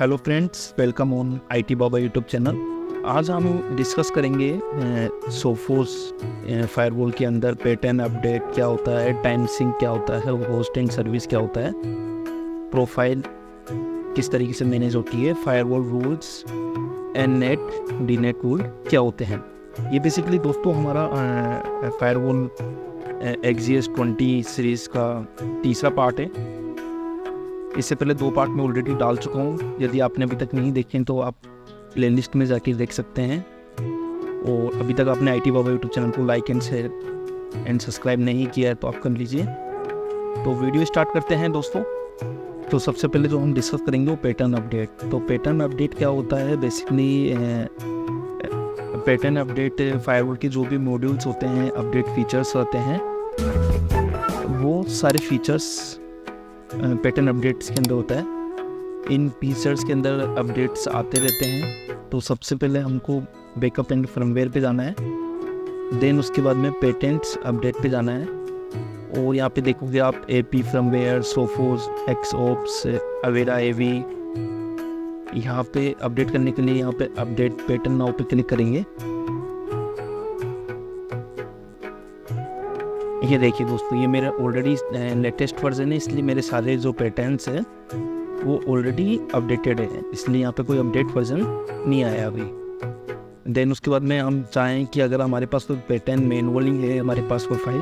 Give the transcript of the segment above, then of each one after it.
Hello friends, welcome on IT Baba YouTube channel. आज हम discuss करेंगे सोफोस फायरवॉल के अंदर पैटर्न अपडेट क्या होता है, टाइम सिंक क्या होता है, होस्टिंग सर्विस क्या होता है, प्रोफाइल किस तरीके से मैनेज होती है, firewall rules and net D net rule क्या होते हैं। ये बेसिकली दोस्तों हमारा फायरवॉल XGS 20 सीरीज़ का तीसरा पार्ट है। इससे पहले 2 पार्ट में ऑलरेडी डाल चुका हूँ। यदि आपने अभी तक नहीं देखे तो आप प्लेलिस्ट में जाके देख सकते हैं। और अभी तक आपने आईटी बाबा यूट्यूब चैनल को like and share and subscribe नहीं किया है तो आप कर लीजिए। तो वीडियो स्टार्ट करते हैं दोस्तों। तो सबसे पहले जो हम डिस्कस करेंगे वो पैटर्न अपडेट। तो पैटर्न अपडेट क्या होता है? बेसिकली पैटर्न अपडेट फायरवॉल के जो भी मॉड्यूल्स होते हैं, अपडेट फीचर्स होते हैं, वो सारे फीचर्स पैटर्न अपडेट्स के अंदर होता है। इन फीचर्स के अंदर अपडेट्स आते रहते हैं। तो सबसे पहले हमको बैकअप एंड फर्मवेयर पे जाना है, देन उसके बाद में पेटेंट्स अपडेट पे जाना है। और यहाँ पे देखोगे आप AP firmware, Sophos, XOps, अवेरा AV। यहाँ पे अपडेट करने के लिए यहाँ पे अपडेट पैटर्न नाउ पे क्लिक करेंगे। ये देखिए दोस्तों, ये मेरा ऑलरेडी लेटेस्ट वर्जन है, इसलिए मेरे सारे जो पैटर्न्स हैं वो ऑलरेडी अपडेटेड है, इसलिए यहाँ पे कोई अपडेट वर्जन नहीं आया अभी। देन उसके बाद में हम चाहें कि अगर हमारे पास कोई पैटर्न मैनुअली है, हमारे पास कोई फाइल,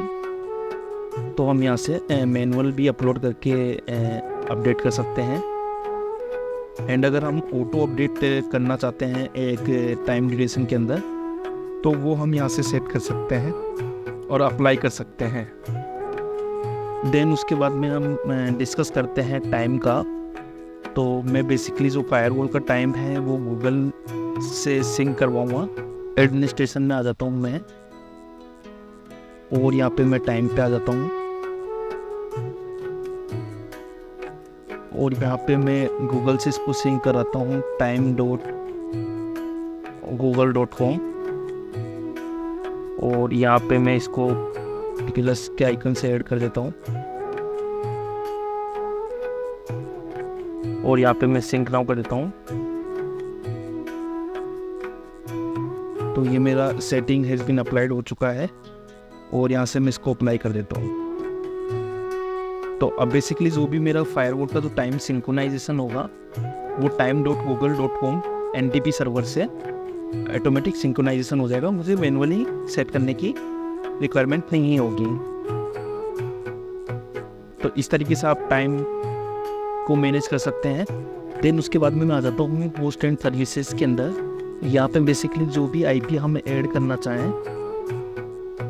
तो हम यहाँ से मैनुअल भी अपलोड करके अपडेट कर सकते हैं। एंड अगर हम ऑटो अपडेट करना चाहते हैं एक टाइम ड्यूरेशन के अंदर, तो वो हम यहाँ से सेट कर सकते हैं और अप्लाई कर सकते हैं। देन उसके बाद में हम डिस्कस करते हैं टाइम का। तो मैं बेसिकली जो फायरवॉल का टाइम है वो गूगल से सिंक करवाऊँगा। एडमिनिस्ट्रेशन में आ जाता हूँ मैं, और यहाँ पे मैं टाइम पे आ जाता हूँ, और यहाँ पे मैं गूगल से इसको सिंक कराता हूँ time.google.com। और यहाँ पे मैं इसको प्लस के आइकन से ऐड कर देता हूँ, और यहाँ पे मैं सिंक नाउ कर देता हूँ। तो ये मेरा सेटिंग हैज़ बीन अप्लाइड हो चुका है, और यहाँ से मैं इसको अप्लाई कर देता हूँ। तो अब बेसिकली जो भी मेरा फायरवॉल का जो टाइम सिंक्रोनाइजेशन होगा वो time.google.com NTP सर्वर से ऑटोमेटिक सिंक्रोनाइजेशन हो जाएगा। मुझे मैनुअली सेट करने की रिक्वायरमेंट नहीं होगी। तो इस तरीके से आप टाइम को मैनेज कर सकते हैं। देन उसके बाद में मैं आ जाता हूँ होस्ट एंड सर्विसेज के अंदर। यहाँ पे बेसिकली जो भी IP हम ऐड करना चाहें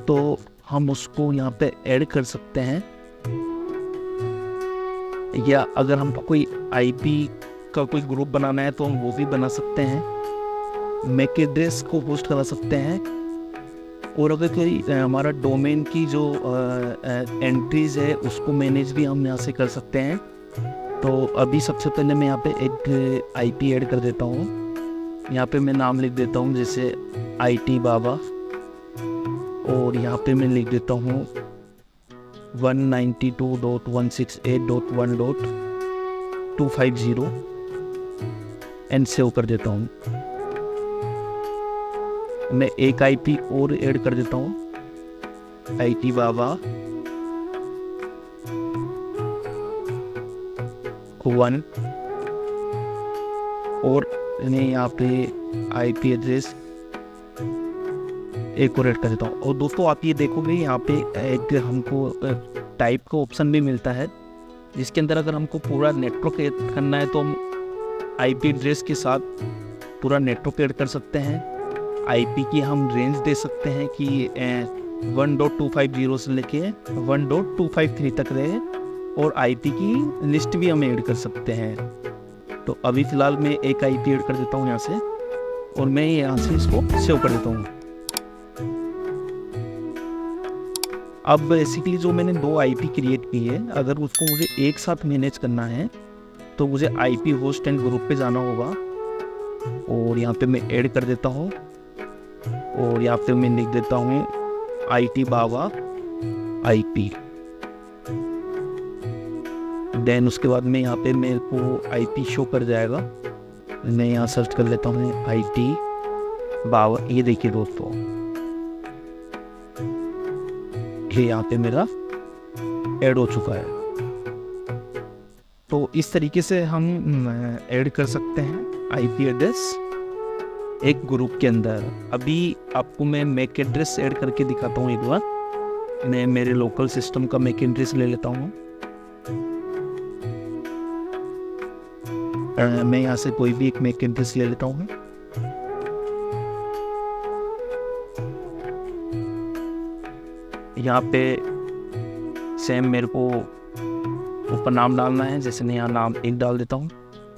तो हम उसको यहाँ पे ऐड कर सकते हैं, या अगर हमको कोई IP का कोई ग्रुप बनाना है तो हम वो भी बना सकते हैं। मैक एड्रेस को होस्ट करा सकते हैं, और अगर कोई हमारा डोमेन की जो एंट्रीज है उसको मैनेज भी हम यहाँ से कर सकते हैं। तो अभी सबसे पहले मैं यहाँ पे एक IP ऐड कर देता हूँ। यहाँ पे मैं नाम लिख देता हूँ जैसे IT बाबा, और यहाँ पे मैं लिख देता हूँ 192.168.1.250 एंड सेव कर देता हूँ। मैं एक IP और ऐड कर देता हूँ, IT बाबा 1, और मैं यहाँ पे IP एड्रेस एक और ऐड कर देता हूँ। और दोस्तों आप ये देखोगे यहाँ पे एक हमको टाइप का ऑप्शन भी मिलता है, जिसके अंदर अगर हमको पूरा नेटवर्क ऐड करना है तो हम IP एड्रेस के साथ पूरा नेटवर्क ऐड कर सकते हैं। IP की हम रेंज दे सकते हैं कि 1.250 से लेके 1.253 तक रहे, और IP की लिस्ट भी हम ऐड कर सकते हैं। तो अभी फ़िलहाल मैं एक IP ऐड कर देता हूँ यहाँ से, और मैं यहाँ से इसको सेव कर देता हूँ। अब बेसिकली जो मैंने 2 IP क्रिएट की है, अगर उसको मुझे एक साथ मैनेज करना है तो मुझे IP होस्ट एंड ग्रुप पे जाना होगा, और यहाँ पे मैं ऐड कर देता हूँ, और यहाँ पे मैं लिख देता हूँ IT बाबा IP। देन उसके बाद में यहाँ पे मेरे को IP शो कर जाएगा। मैं यहाँ सर्च कर लेता हूँ IT बाबा। ये देखिए दोस्तों, ये यहाँ पे मेरा ऐड हो चुका है। तो इस तरीके से हम ऐड कर सकते हैं IP एड्रेस एक ग्रुप के अंदर। अभी आपको मैं मैक एड्रेस ऐड करके दिखाता हूँ एक बार। मैं मेरे लोकल सिस्टम का मैक एड्रेस ले लेता हूँ। मैं यहाँ से कोई भी एक मैक एड्रेस ले लेता हूँ। यहाँ पे सेम मेरे को ऊपर नाम डालना है, जैसे मैं यहाँ नाम एक डाल देता हूँ।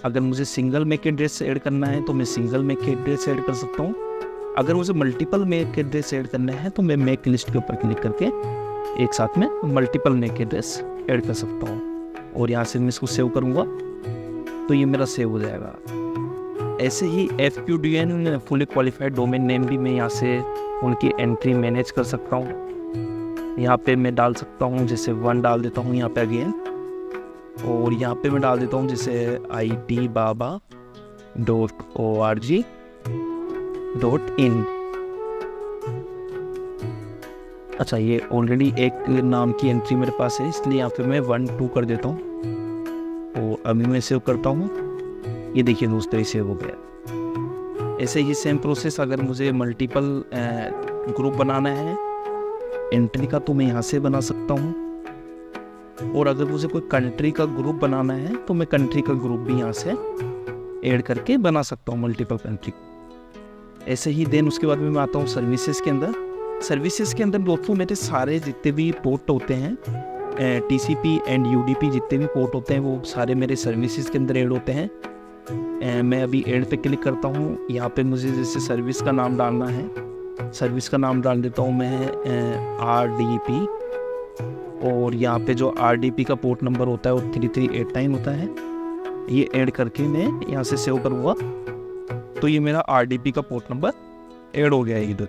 अगर मुझे सिंगल मैक एड्रेस ऐड करना है तो मैं सिंगल मैक एड्रेस ऐड कर सकता हूँ। अगर मुझे मल्टीपल मैक एड्रेस ऐड करना है तो मैं मैक लिस्ट के ऊपर क्लिक करके एक साथ में मल्टीपल मैक एड्रेस ऐड कर सकता हूँ। और यहाँ से मैं इसको सेव करूँगा तो ये मेरा सेव हो जाएगा। ऐसे ही FQDN fully qualified domain name भी मैं यहाँ से उनकी एंट्री मैनेज कर सकता हूँ। यहाँ पे मैं डाल सकता हूँ, जैसे 1 डाल देता हूँ यहाँ पे अगेन। और यहाँ पे मैं डाल देता हूँ जैसे itbaba.org.in। अच्छा, ये ऑलरेडी एक नाम की एंट्री मेरे पास है, इसलिए यहाँ पे मैं 1 2 कर देता हूँ। और अभी मैं सेव करता हूँ। ये देखिए दोस्तों, ये सेव हो गया। ऐसे ही सेम प्रोसेस अगर मुझे मल्टीपल ग्रुप बनाना है एंट्री का तो मैं यहाँ से बना सकता हूँ। और अगर मुझे कोई कंट्री का ग्रुप बनाना है तो मैं कंट्री का ग्रुप भी यहाँ से ऐड करके बना सकता हूँ मल्टीपल कंट्री। ऐसे ही देन उसके बाद में मैं आता हूँ सर्विसेज के अंदर। सर्विसेज के अंदर दोस्तों मेरे सारे जितने भी पोर्ट होते हैं, TCP एंड UDP जितने भी पोर्ट होते हैं वो सारे मेरे सर्विसेज के अंदर ऐड होते हैं। मैं अभी ऐड पे क्लिक करता हूँ। यहाँ पे मुझे जैसे सर्विस का नाम डालना है, सर्विस का नाम डाल देता हूँ मैं RDP। और यहाँ पे जो RDP का पोर्ट नंबर होता है वो 3389 होता है। ये ऐड करके मैं यहाँ से सेव करूँगा तो ये मेरा RDP का पोर्ट नंबर ऐड हो गया है इधर।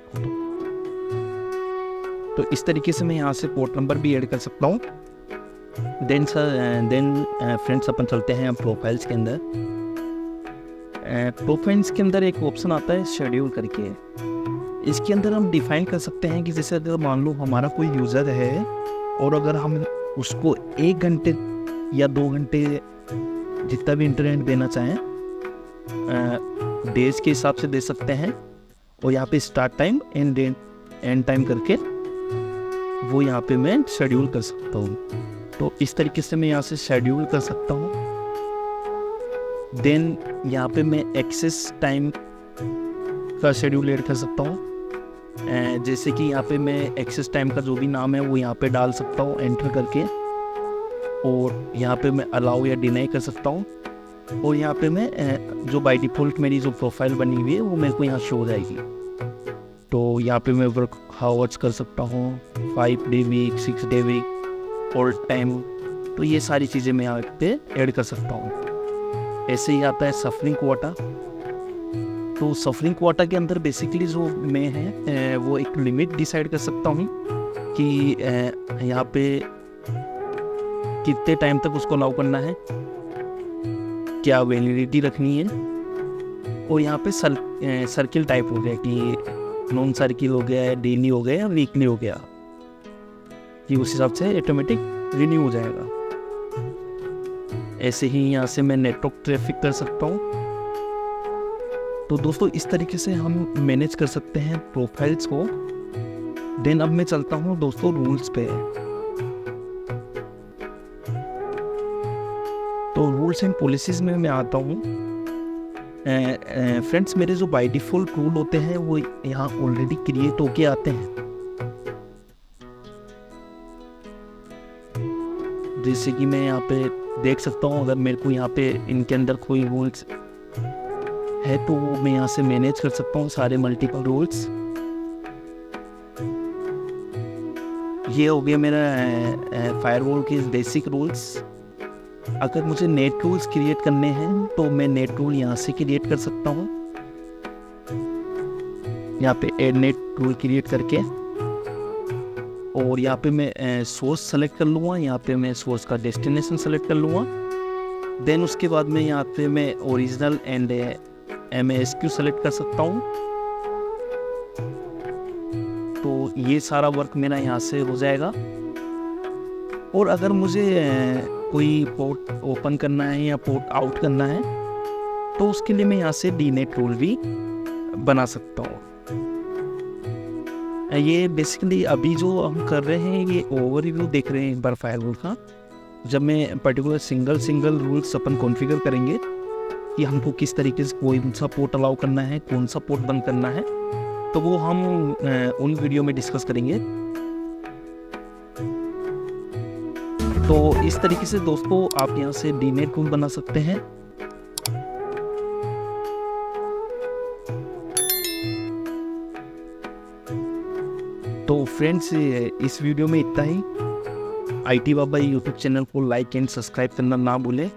तो इस तरीके से मैं यहाँ से पोर्ट नंबर भी ऐड कर सकता हूँ। देन फ्रेंड्स अपन चलते हैं प्रोफाइल्स के अंदर। प्रोफाइल्स के अंदर एक ऑप्शन आता है शेड्यूल करके। इसके अंदर हम डिफाइन कर सकते हैं कि जैसे अगर मान लो हमारा कोई यूज़र है और अगर हम उसको 1 घंटे या 2 घंटे जितना भी इंटरनेट देना चाहें डेज के हिसाब से दे सकते हैं। और यहाँ पे स्टार्ट टाइम एंड टाइम करके वो यहाँ पे मैं शेड्यूल कर सकता हूँ। तो इस तरीके से मैं यहाँ से शेड्यूल कर सकता हूँ। देन यहाँ पे मैं एक्सेस टाइम का शेड्यूल ऐड कर सकता हूँ। जैसे कि यहाँ पे मैं एक्सेस टाइम का जो भी नाम है वो यहाँ पे डाल सकता हूँ एंटर करके। और यहाँ पे मैं अलाउ या डिनाई कर सकता हूँ। और यहाँ पे मैं जो बाय डिफ़ॉल्ट मेरी जो प्रोफाइल बनी हुई है वो मेरे को यहाँ शो हो जाएगी। तो यहाँ पे मैं वर्क हावर्स कर सकता हूँ, 5 डे वीक, 6 डे वीक और टाइम। तो ये सारी चीज़ें मैं यहाँ पे ऐड कर सकता हूँ। ऐसे ही आता है सफरिंग क्वाटा। तो सफरिंग क्वाटा के अंदर बेसिकली जो मैं है वो एक लिमिट डिसाइड कर सकता हूँ कि यहाँ पे कितने टाइम तक उसको अलाउ करना है, क्या वैलिडिटी रखनी है। और यहाँ पे सर्किल टाइप हो गया कि नॉन सर्किल हो गया, डेली हो गया या वीकली हो गया, कि उस हिसाब से ऑटोमेटिक रिन्यू हो जाएगा। ऐसे ही यहाँ से मैं नेटवर्क ट्रैफिक कर सकता हूँ। तो दोस्तों इस तरीके से हम मैनेज कर सकते हैं प्रोफाइल्स को। देन अब मैं चलता हूँ दोस्तों रूल्स पे। तो रूल्स एंड पॉलिसीज में मैं आता हूँ। फ्रेंड्स मेरे जो बाय डिफ़ॉल्ट रूल होते हैं वो यहाँ ऑलरेडी क्रिएट होके आते हैं। जैसे कि मैं यहाँ पे देख सकता हूँ, अगर मेरे को यहाँ पे इनके अंदर कोई रूल्स है तो मैं यहाँ से मैनेज कर सकता हूँ सारे मल्टीपल रूल्स। ये हो गया मेरा फायरवॉल के बेसिक रूल्स। अगर मुझे नेट रूल्स क्रिएट करने हैं तो मैं नेट रूल यहाँ से क्रिएट कर सकता हूँ। यहाँ पे एड नेट रूल क्रिएट करके और यहाँ पे मैं सोर्स सेलेक्ट कर लूँगा। यहाँ पे मैं सोर्स का डेस्टिनेशन सेलेक्ट कर लूँगा। देन उसके बाद में यहाँ पे मैं ओरिजिनल एंड MASQ सेलेक्ट कर सकता हूँ। तो ये सारा वर्क मेरा यहाँ से हो जाएगा। और अगर मुझे कोई पोर्ट ओपन करना है या पोर्ट आउट करना है तो उसके लिए मैं यहाँ से डीनेट रूल भी बना सकता हूँ। ये बेसिकली अभी जो हम कर रहे हैं ये ओवरव्यू देख रहे हैं एक बार फायरवॉल का। जब मैं पर्टिकुलर सिंगल रूल्स अपन कॉन्फ़िगर करेंगे कि हमको किस तरीके से कौन सा पोर्ट अलाउ करना है, कौन सा पोर्ट बंद करना है, तो वो हम उन वीडियो में डिस्कस करेंगे। तो इस तरीके से दोस्तों आप यहाँ से डीनेट रूल बना सकते हैं। तो फ्रेंड्स इस वीडियो में इतना ही। IT बाबा यूट्यूब चैनल को लाइक एंड सब्सक्राइब करना ना भूलें।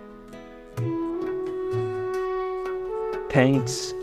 थैंक्स।